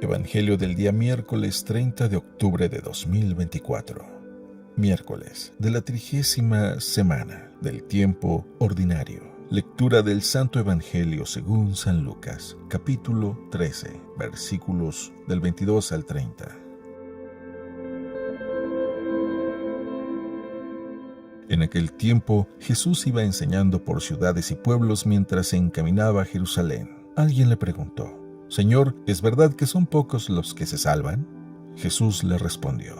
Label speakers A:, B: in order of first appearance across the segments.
A: Evangelio del día miércoles 30 de octubre de 2024. Miércoles de la 30ª semana del tiempo ordinario. Lectura del Santo Evangelio según San Lucas, capítulo 13, versículos del 22 al 30. En aquel tiempo, Jesús iba enseñando por ciudades y pueblos mientras se encaminaba a Jerusalén. Alguien le preguntó: Señor, ¿es verdad que son pocos los que se salvan? Jesús le respondió: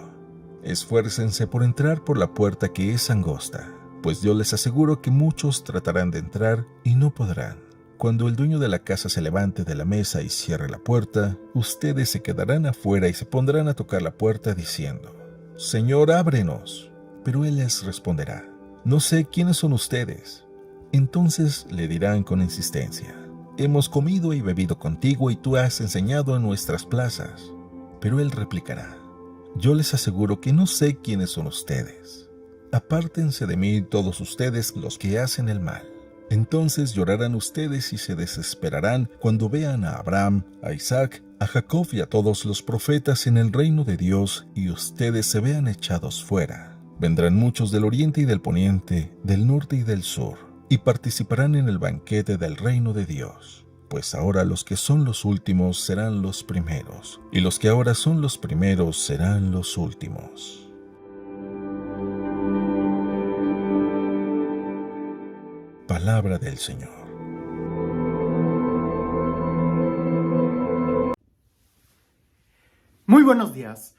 A: Esfuércense por entrar por la puerta que es angosta, pues yo les aseguro que muchos tratarán de entrar y no podrán. Cuando el dueño de la casa se levante de la mesa y cierre la puerta, ustedes se quedarán afuera y se pondrán a tocar la puerta diciendo: Señor, ábrenos. Pero él les responderá: No sé quiénes son ustedes. Entonces le dirán con insistencia: Hemos comido y bebido contigo y tú has enseñado en nuestras plazas. Pero él replicará: Yo les aseguro que no sé quiénes son ustedes. Apártense de mí todos ustedes los que hacen el mal. Entonces llorarán ustedes y se desesperarán cuando vean a Abraham, a Isaac, a Jacob y a todos los profetas en el reino de Dios y ustedes se vean echados fuera. Vendrán muchos del oriente y del poniente, del norte y del sur, y participarán en el banquete del reino de Dios. Pues ahora los que son los últimos serán los primeros, y los que ahora son los primeros serán los últimos. Palabra del Señor.
B: Muy buenos días.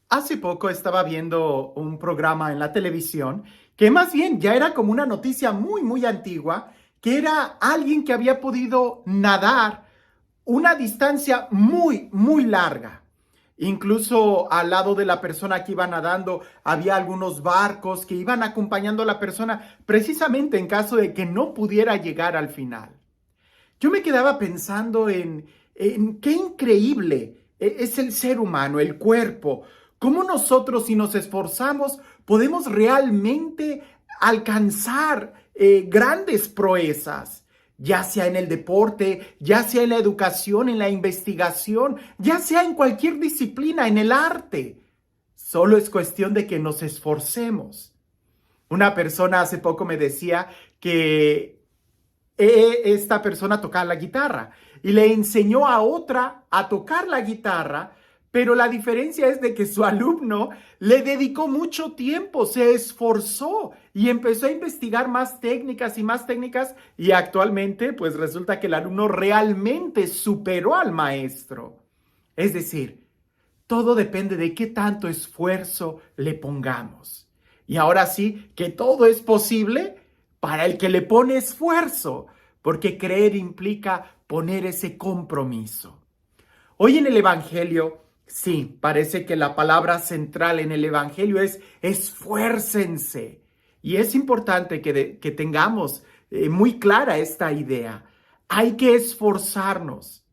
B: Hace poco estaba viendo un programa en la televisión que más bien ya era como una noticia muy antigua, que era alguien que había podido nadar una distancia muy larga. Incluso al lado de la persona que iba nadando había algunos barcos que iban acompañando a la persona precisamente en caso de que no pudiera llegar al final. Yo me quedaba pensando en qué increíble es el ser humano, el cuerpo. Cómo nosotros, si nos esforzamos, podemos realmente alcanzar grandes proezas, ya sea en el deporte, ya sea en la educación, en la investigación, ya sea en cualquier disciplina, en el arte. Solo es cuestión de que nos esforcemos. Una persona hace poco me decía que esta persona tocaba la guitarra y le enseñó a otra a tocar la guitarra, pero la diferencia es de que su alumno le dedicó mucho tiempo, se esforzó y empezó a investigar más técnicas y actualmente pues resulta que el alumno realmente superó al maestro. Es decir, todo depende de qué tanto esfuerzo le pongamos. Y ahora sí que todo es posible para el que le pone esfuerzo, porque creer implica poner ese compromiso. Hoy en el Evangelio, sí, parece que la palabra central en el Evangelio es esfuércense. Y es importante que tengamos muy clara esta idea. Hay que esforzarnos.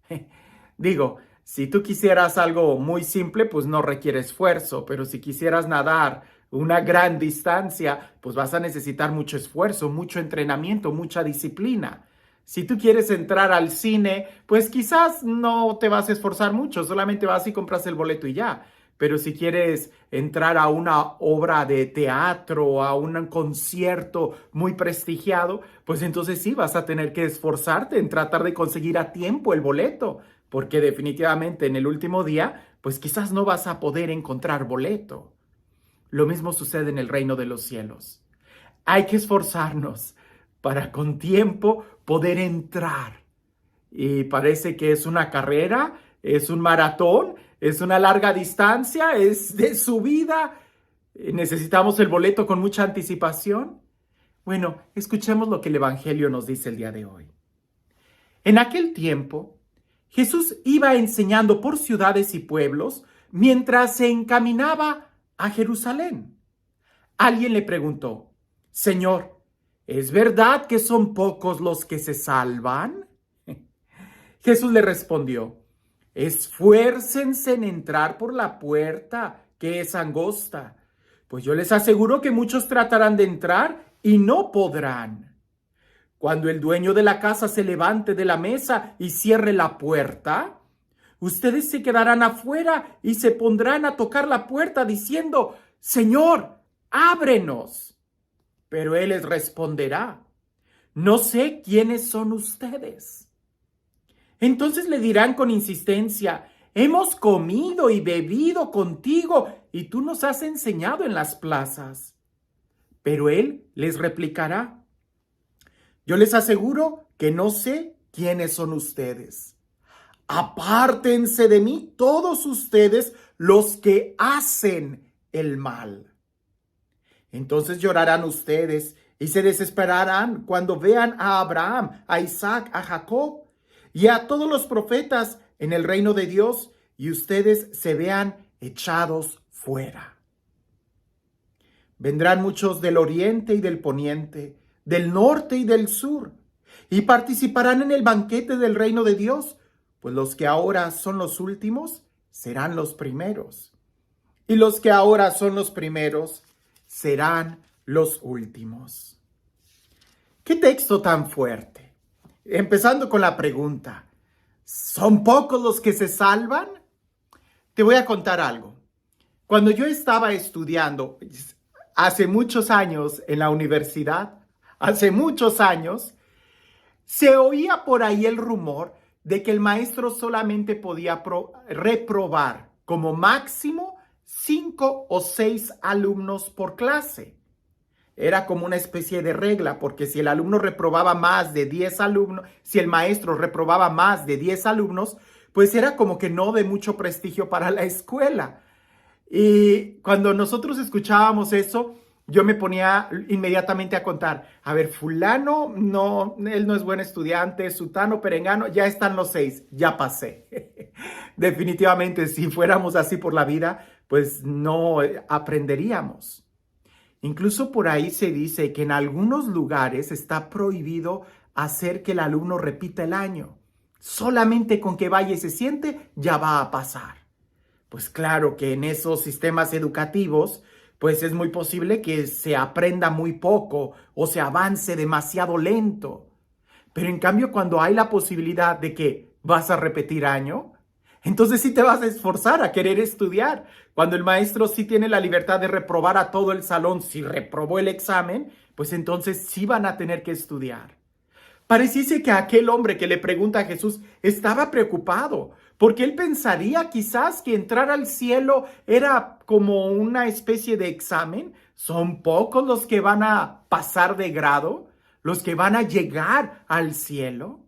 B: Digo, si tú quisieras algo muy simple, pues no requiere esfuerzo, pero si quisieras nadar una gran distancia, pues vas a necesitar mucho esfuerzo, mucho entrenamiento, mucha disciplina. Si tú quieres entrar al cine, pues quizás no te vas a esforzar mucho, solamente vas y compras el boleto y ya. Pero si quieres entrar a una obra de teatro, a un concierto muy prestigiado, pues entonces sí vas a tener que esforzarte en tratar de conseguir a tiempo el boleto, porque definitivamente en el último día, pues quizás no vas a poder encontrar boleto. Lo mismo sucede en el reino de los cielos. Hay que esforzarnos para con tiempo poder entrar. Y parece que es una carrera, es un maratón, es una larga distancia, es de subida. Necesitamos el boleto con mucha anticipación. Bueno, escuchemos lo que el Evangelio nos dice el día de hoy. En aquel tiempo, Jesús iba enseñando por ciudades y pueblos mientras se encaminaba a Jerusalén. Alguien le preguntó: Señor, ¿es verdad que son pocos los que se salvan? Jesús le respondió: Esfuércense en entrar por la puerta que es angosta, pues yo les aseguro que muchos tratarán de entrar y no podrán. Cuando el dueño de la casa se levante de la mesa y cierre la puerta, Ustedes se quedarán afuera y se pondrán a tocar la puerta diciendo, Señor, ábrenos. Pero Él les responderá, no sé quiénes son ustedes. Entonces le dirán con insistencia, hemos comido y bebido contigo y tú nos has enseñado en las plazas. Pero Él les replicará, yo les aseguro que no sé quiénes son ustedes. Apártense de mí todos ustedes los que hacen el mal. Entonces llorarán ustedes y se desesperarán cuando vean a Abraham, a Isaac, a Jacob y a todos los profetas en el reino de Dios y ustedes se vean echados fuera. Vendrán muchos del oriente y del poniente, del norte y del sur, y participarán en el banquete del reino de Dios, pues los que ahora son los últimos serán los primeros, y los que ahora son los primeros serán los últimos. ¿Qué texto tan fuerte? Empezando con la pregunta, ¿son pocos los que se salvan? Te voy a contar algo. Cuando yo estaba estudiando hace muchos años en la universidad, hace muchos años, se oía por ahí el rumor de que el maestro solamente podía reprobar como máximo 5 o 6 alumnos por clase. Era como una especie de regla, porque si el alumno reprobaba más de 10 alumnos, si el maestro reprobaba más de 10 alumnos, pues era como que no de mucho prestigio para la escuela. Y cuando nosotros escuchábamos eso, yo me ponía inmediatamente a contar, a ver, fulano, no, él no es buen estudiante, sutano, perengano, ya están los 6, ya pasé. Definitivamente, si fuéramos así por la vida, pues no aprenderíamos. Incluso por ahí se dice que en algunos lugares está prohibido hacer que el alumno repita el año. Solamente con que vaya y se siente, ya va a pasar. Pues claro que en esos sistemas educativos, pues es muy posible que se aprenda muy poco o se avance demasiado lento. Pero en cambio, cuando hay la posibilidad de que vas a repetir año, entonces sí te vas a esforzar a querer estudiar. Cuando el maestro sí tiene la libertad de reprobar a todo el salón, si reprobó el examen, pues entonces sí van a tener que estudiar. Pareciese que aquel hombre que le pregunta a Jesús estaba preocupado, porque él pensaría quizás que entrar al cielo era como una especie de examen. Son pocos los que van a pasar de grado, los que van a llegar al cielo.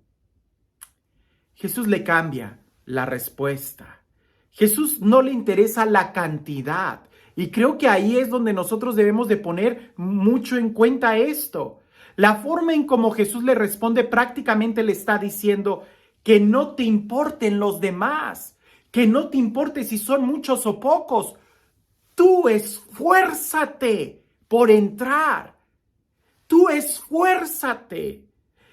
B: Jesús le cambia la respuesta. Jesús no le interesa la cantidad, y creo que ahí es donde nosotros debemos de poner mucho en cuenta esto. La forma en cómo Jesús le responde prácticamente le está diciendo que no te importen los demás, que no te importe si son muchos o pocos. Tú esfuérzate por entrar. Tú esfuérzate.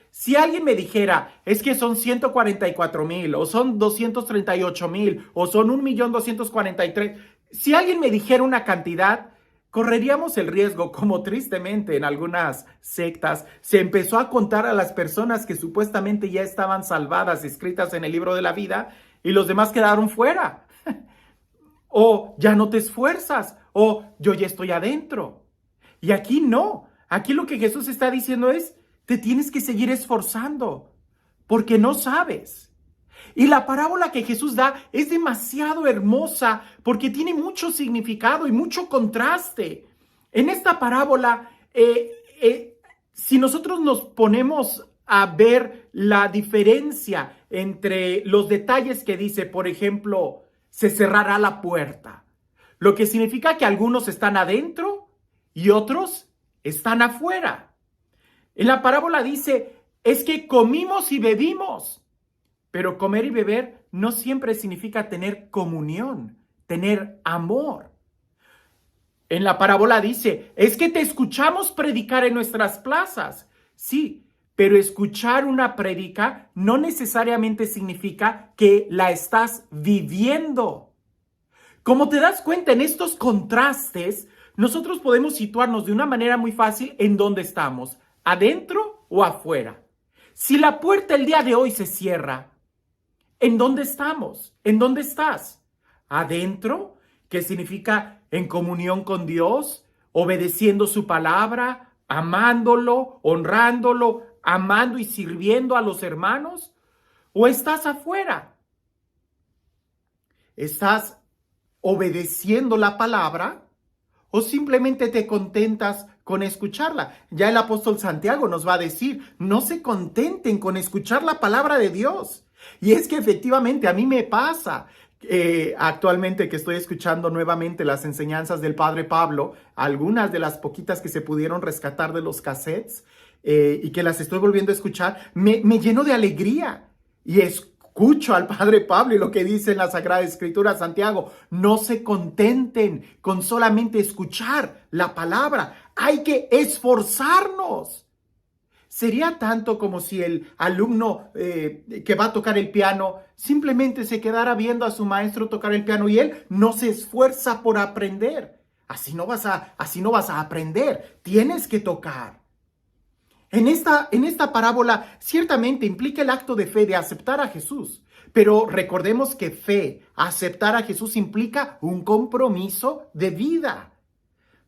B: Si alguien me dijera, es que son 144,000, o son 238,000, o son 1,243,000, si alguien me dijera una cantidad, correríamos el riesgo, como tristemente en algunas sectas se empezó a contar a las personas que supuestamente ya estaban salvadas, escritas en el libro de la vida, y los demás quedaron fuera. O ya no te esfuerzas, o yo ya estoy adentro. Y aquí no, aquí lo que Jesús está diciendo es, te tienes que seguir esforzando, porque no sabes. Y la parábola que Jesús da es demasiado hermosa porque tiene mucho significado y mucho contraste. En esta parábola, si nosotros nos ponemos a ver la diferencia entre los detalles que dice, por ejemplo, se cerrará la puerta, lo que significa que algunos están adentro y otros están afuera. En la parábola dice, es que comimos y bebimos. Pero comer y beber no siempre significa tener comunión, tener amor. En la parábola dice, es que te escuchamos predicar en nuestras plazas. Sí, pero escuchar una prédica no necesariamente significa que la estás viviendo. Como te das cuenta, en estos contrastes, nosotros podemos situarnos de una manera muy fácil en dónde estamos, adentro o afuera. Si la puerta el día de hoy se cierra, ¿En dónde estamos? ¿En dónde estás? ¿Adentro? ¿Qué significa en comunión con Dios? ¿Obedeciendo su palabra? ¿Amándolo? ¿Honrándolo? ¿Amando y sirviendo a los hermanos? ¿O estás afuera? ¿Estás obedeciendo la palabra o simplemente te contentas con escucharla? Ya el apóstol Santiago nos va a decir, no se contenten con escuchar la palabra de Dios. Y es que efectivamente a mí me pasa actualmente que estoy escuchando nuevamente las enseñanzas del Padre Pablo, algunas de las poquitas que se pudieron rescatar de los cassettes y que las estoy volviendo a escuchar, me lleno de alegría y escucho al Padre Pablo y lo que dice en la Sagrada Escritura, Santiago, no se contenten con solamente escuchar la palabra, hay que esforzarnos. Sería tanto como si el alumno que va a tocar el piano simplemente se quedara viendo a su maestro tocar el piano y él no se esfuerza por aprender. Así no vas a aprender, tienes que tocar. En esta parábola ciertamente implica el acto de fe de aceptar a Jesús, pero recordemos que fe, aceptar a Jesús implica un compromiso de vida.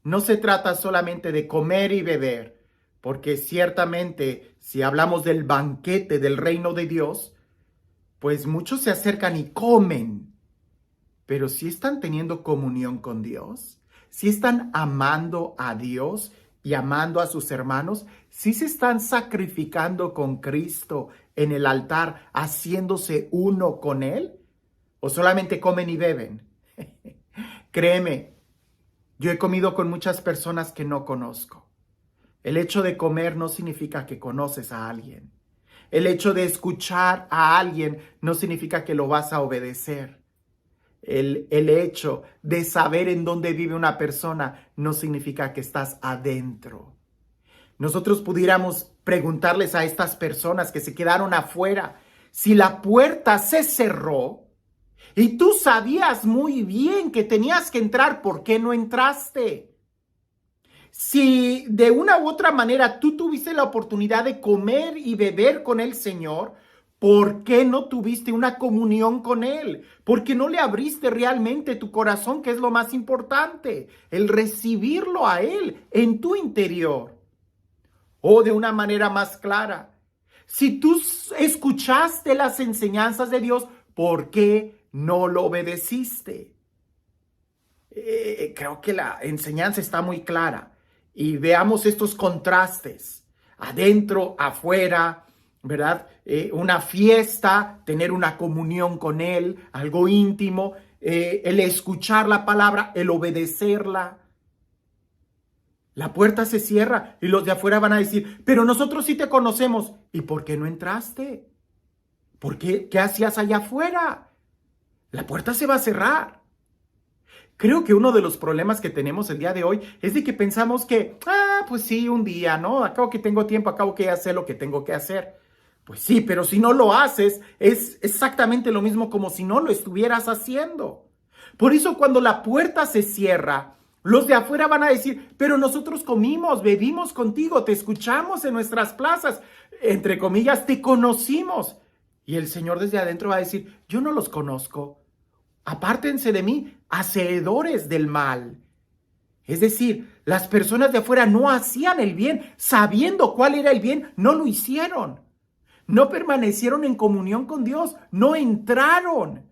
B: No se trata solamente de comer y beber, porque ciertamente si hablamos del banquete del reino de Dios, pues muchos se acercan y comen, pero si están teniendo comunión con Dios, si están amando a Dios y amando a sus hermanos, si se están sacrificando con Cristo en el altar, haciéndose uno con Él, o solamente comen y beben. Créeme, yo he comido con muchas personas que no conozco. El hecho de comer no significa que conoces a alguien. El hecho de escuchar a alguien no significa que lo vas a obedecer. El hecho de saber en dónde vive una persona no significa que estás adentro. Nosotros pudiéramos preguntarles a estas personas que se quedaron afuera, si la puerta se cerró y tú sabías muy bien que tenías que entrar, ¿por qué no entraste? Si de una u otra manera tú tuviste la oportunidad de comer y beber con el Señor, ¿por qué no tuviste una comunión con Él? ¿Por qué no le abriste realmente tu corazón, que es lo más importante? El recibirlo a Él en tu interior. O de una manera más clara, si tú escuchaste las enseñanzas de Dios, ¿por qué no lo obedeciste? Creo que la enseñanza está muy clara. Y veamos estos contrastes, adentro, afuera, ¿verdad? Una fiesta, tener una comunión con Él, algo íntimo, el escuchar la palabra, el obedecerla. La puerta se cierra y los de afuera van a decir, pero nosotros sí te conocemos. ¿Y por qué no entraste? ¿Por qué? ¿Qué hacías allá afuera? La puerta se va a cerrar. Creo que uno de los problemas que tenemos el día de hoy es de que pensamos que, pues sí, un día, ¿no? Acabo que tengo tiempo, acabo que hacer lo que tengo que hacer. Pues sí, pero si no lo haces, es exactamente lo mismo como si no lo estuvieras haciendo. Por eso cuando la puerta se cierra, los de afuera van a decir, pero nosotros comimos, bebimos contigo, te escuchamos en nuestras plazas, entre comillas, te conocimos. Y el Señor desde adentro va a decir, yo no los conozco. Apártense de mí, hacedores del mal. Es decir, las personas de afuera no hacían el bien, sabiendo cuál era el bien, no lo hicieron. No permanecieron en comunión con Dios, no entraron.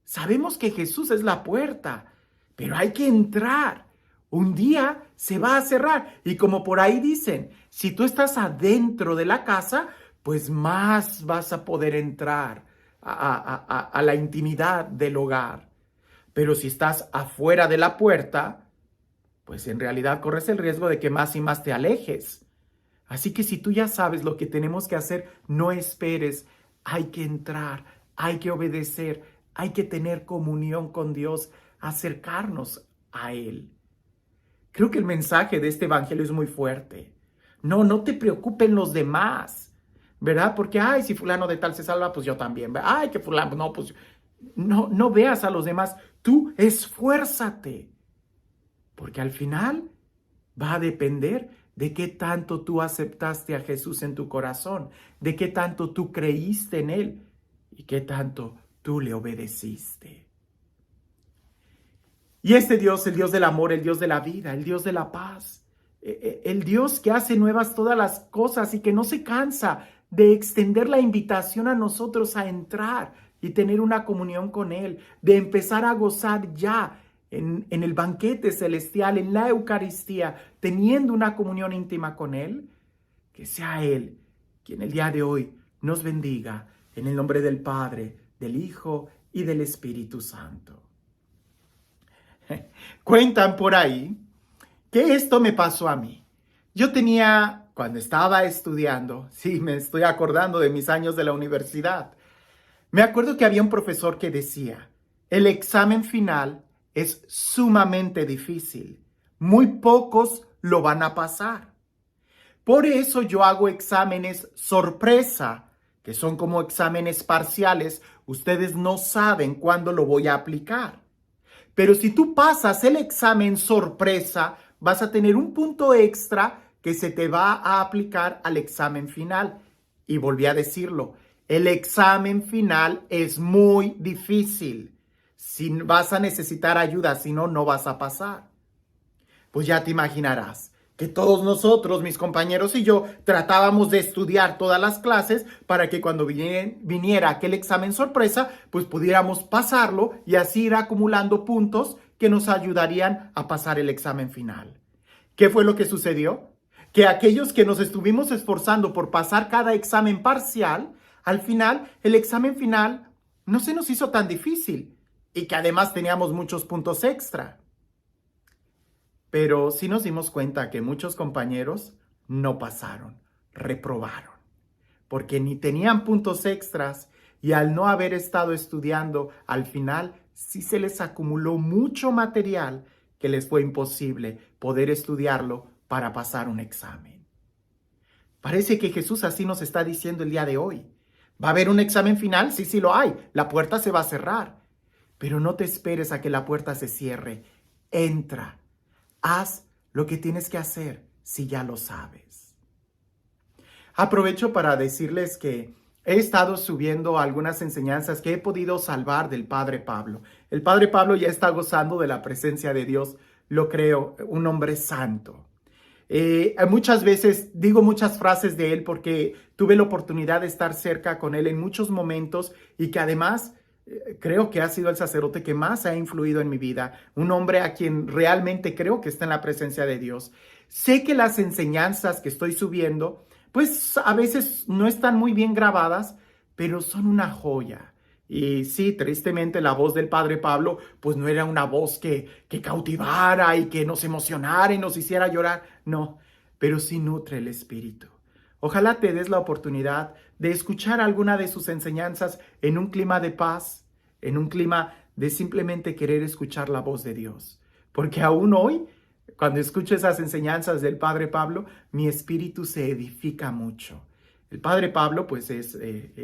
B: Sabemos que Jesús es la puerta, pero hay que entrar. Un día se va a cerrar y como por ahí dicen, si tú estás adentro de la casa, pues más vas a poder entrar a la intimidad del hogar. Pero si estás afuera de la puerta, pues en realidad corres el riesgo de que más y más te alejes. Así que si tú ya sabes lo que tenemos que hacer, no esperes. Hay que entrar, hay que obedecer, hay que tener comunión con Dios, acercarnos a Él. Creo que el mensaje de este evangelio es muy fuerte. No te preocupen los demás, ¿verdad? Porque, si fulano de tal se salva, pues yo también. Que fulano, no, pues no veas a los demás. Tú esfuérzate, porque al final va a depender de qué tanto tú aceptaste a Jesús en tu corazón, de qué tanto tú creíste en Él. y qué tanto tú le obedeciste. Y este Dios, el Dios del amor, el Dios de la vida, el Dios de la paz, el Dios que hace nuevas todas las cosas y que no se cansa de extender la invitación a nosotros a entrar y tener una comunión con Él, de empezar a gozar ya en el banquete celestial, en la Eucaristía, teniendo una comunión íntima con Él, que sea Él quien el día de hoy nos bendiga en el nombre del Padre, del Hijo y del Espíritu Santo. Cuentan por ahí que esto me pasó a mí. Yo tenía, cuando estaba estudiando, sí, me estoy acordando de mis años de la universidad, me acuerdo que había un profesor que decía, el examen final es sumamente difícil, muy pocos lo van a pasar. Por eso yo hago exámenes sorpresa, que son como exámenes parciales, ustedes no saben cuándo lo voy a aplicar. Pero si tú pasas el examen sorpresa, vas a tener un punto extra que se te va a aplicar al examen final. Y volví a decirlo, el examen final es muy difícil. Si vas a necesitar ayuda, si no, no vas a pasar. Pues ya te imaginarás que todos nosotros, mis compañeros y yo, tratábamos de estudiar todas las clases para que cuando viniera aquel examen sorpresa, pues pudiéramos pasarlo y así ir acumulando puntos que nos ayudarían a pasar el examen final. ¿Qué fue lo que sucedió? Que aquellos que nos estuvimos esforzando por pasar cada examen parcial, al final, el examen final no se nos hizo tan difícil y que además teníamos muchos puntos extra. Pero sí nos dimos cuenta que muchos compañeros no pasaron, reprobaron, porque ni tenían puntos extras y al no haber estado estudiando, al final sí se les acumuló mucho material que les fue imposible poder estudiarlo para pasar un examen. Parece que Jesús así nos está diciendo el día de hoy. ¿Va a haber un examen final? Sí, sí lo hay. La puerta se va a cerrar. Pero no te esperes a que la puerta se cierre. Entra. Haz lo que tienes que hacer si ya lo sabes. Aprovecho para decirles que he estado subiendo algunas enseñanzas que he podido salvar del Padre Pablo. El Padre Pablo ya está gozando de la presencia de Dios, lo creo, un hombre santo. Muchas veces digo muchas frases de él porque tuve la oportunidad de estar cerca con él en muchos momentos y que además creo que ha sido el sacerdote que más ha influido en mi vida, un hombre a quien realmente creo que está en la presencia de Dios. Sé que las enseñanzas que estoy subiendo, pues a veces no están muy bien grabadas, pero son una joya. Y sí, tristemente la voz del Padre Pablo, pues no era una voz que cautivara y que nos emocionara y nos hiciera llorar, no, pero sí nutre el espíritu. Ojalá te des la oportunidad de escuchar alguna de sus enseñanzas en un clima de paz, en un clima de simplemente querer escuchar la voz de Dios. Porque aún hoy, cuando escucho esas enseñanzas del Padre Pablo, mi espíritu se edifica mucho. El Padre Pablo, pues es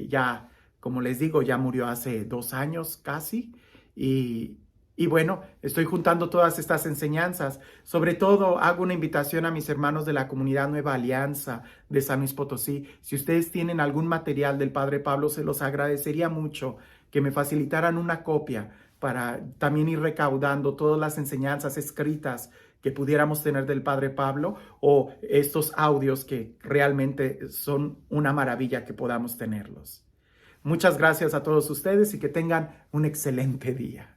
B: ya, como les digo, ya murió hace 2 años casi y bueno, estoy juntando todas estas enseñanzas. Sobre todo, hago una invitación a mis hermanos de la comunidad Nueva Alianza de San Luis Potosí. Si ustedes tienen algún material del Padre Pablo, se los agradecería mucho que me facilitaran una copia para también ir recaudando todas las enseñanzas escritas que pudiéramos tener del Padre Pablo o estos audios que realmente son una maravilla que podamos tenerlos. Muchas gracias a todos ustedes y que tengan un excelente día.